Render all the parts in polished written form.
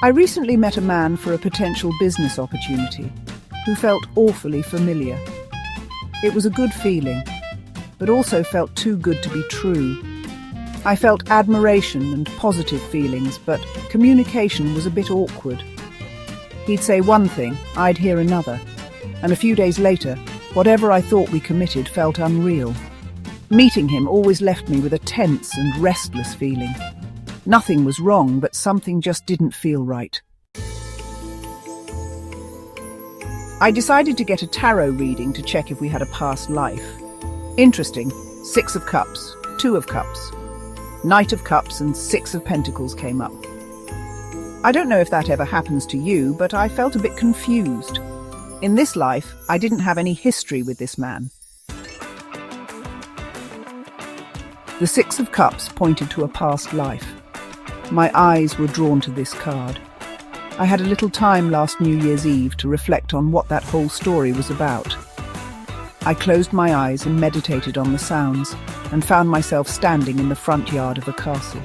I recently met a man for a potential business opportunity who felt awfully familiar. It was a good feeling, but also felt too good to be true. I felt admiration and positive feelings, but communication was a bit awkward. He'd say one thing, I'd hear another, and a few days later, whatever I thought we committed felt unreal. Meeting him always left me with a tense and restless feeling. Nothing was wrong, but something just didn't feel right. I decided to get a tarot reading to check if we had a past life. Interesting. 6 of Cups, 2 of Cups, Knight of Cups and 6 of Pentacles came up. I don't know if that ever happens to you, but I felt a bit confused. In this life, I didn't have any history with this man. The 6 of Cups pointed to a past life. My eyes were drawn to this card. I had a little time last New Year's Eve to reflect on what that whole story was about. I closed my eyes and meditated on the sounds, and found myself standing in the front yard of a castle.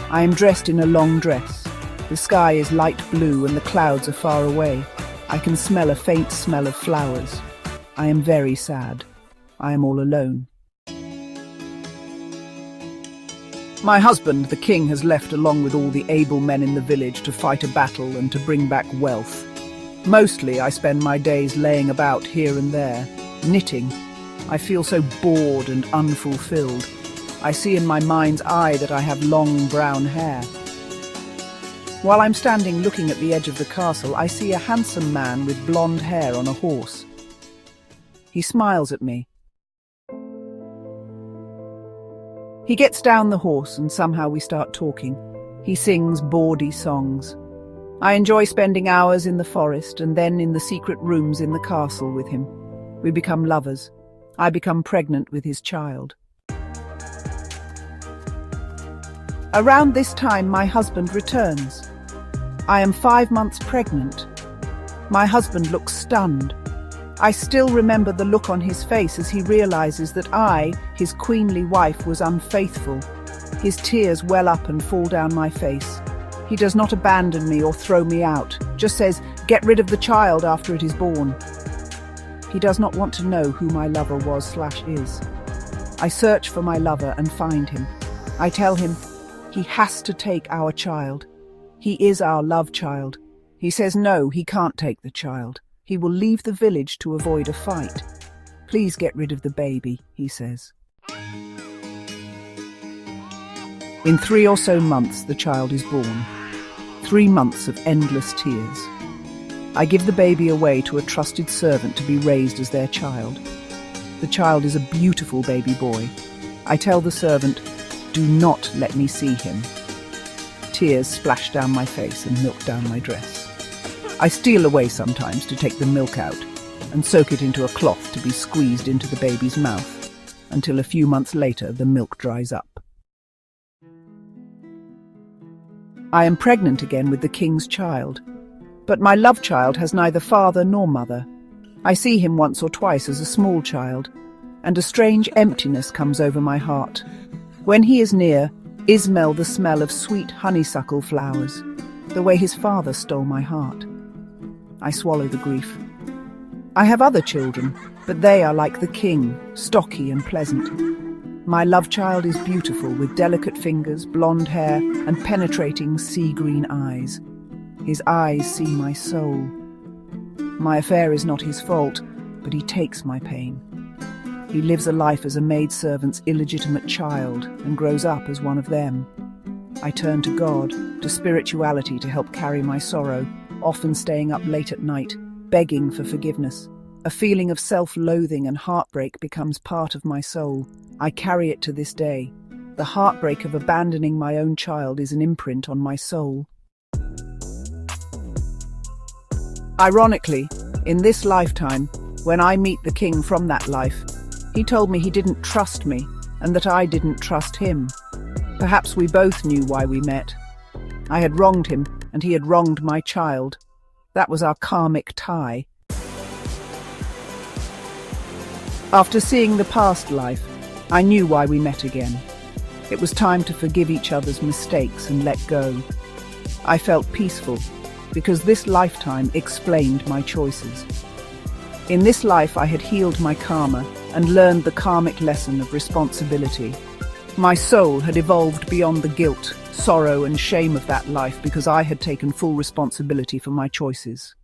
I am dressed in a long dress. The sky is light blue and the clouds are far away. I can smell a faint smell of flowers. I am very sad. I am all alone. My husband, the king, has left along with all the able men in the village to fight a battle and to bring back wealth. Mostly I spend my days laying about here and there, knitting. I feel so bored and unfulfilled. I see in my mind's eye that I have long brown hair. While I'm standing looking at the edge of the castle, I see a handsome man with blonde hair on a horse. He smiles at me. He gets down the horse and somehow we start talking. He sings bawdy songs. I enjoy spending hours in the forest and then in the secret rooms in the castle with him. We become lovers. I become pregnant with his child. Around this time, my husband returns. I am 5 months pregnant. My husband looks stunned. I still remember the look on his face as he realizes that I, his queenly wife, was unfaithful. His tears well up and fall down my face. He does not abandon me or throw me out, just says, "Get rid of the child after it is born." He does not want to know who my lover was/is. I search for my lover and find him. I tell him, he has to take our child. He is our love child. He says no, he can't take the child. He will leave the village to avoid a fight. Please get rid of the baby, he says. In 3 or so months, the child is born. 3 months of endless tears. I give the baby away to a trusted servant to be raised as their child. The child is a beautiful baby boy. I tell the servant, "Do not let me see him." Tears splash down my face and milk down my dress. I steal away sometimes to take the milk out and soak it into a cloth to be squeezed into the baby's mouth, until a few months later the milk dries up. I am pregnant again with the king's child, but my love child has neither father nor mother. I see him once or twice as a small child, and a strange emptiness comes over my heart. When he is near, I smell the smell of sweet honeysuckle flowers, the way his father stole my heart. I swallow the grief. I have other children, but they are like the king, stocky and pleasant. My love child is beautiful, with delicate fingers, blonde hair, and penetrating sea-green eyes. His eyes see my soul. My affair is not his fault, but he takes my pain. He lives a life as a maidservant's illegitimate child and grows up as one of them. I turn to God, to spirituality to help carry my sorrow, often staying up late at night, begging for forgiveness. A feeling of self-loathing and heartbreak becomes part of my soul. I carry it to this day. The heartbreak of abandoning my own child is an imprint on my soul. Ironically, in this lifetime, when I meet the king from that life, he told me he didn't trust me and that I didn't trust him. Perhaps we both knew why we met. I had wronged him and he had wronged my child. That was our karmic tie. After seeing the past life, I knew why we met again. It was time to forgive each other's mistakes and let go. I felt peaceful, because this lifetime explained my choices. In this life I had healed my karma and learned the karmic lesson of responsibility. My soul had evolved beyond the guilt, sorrow and shame of that life because I had taken full responsibility for my choices.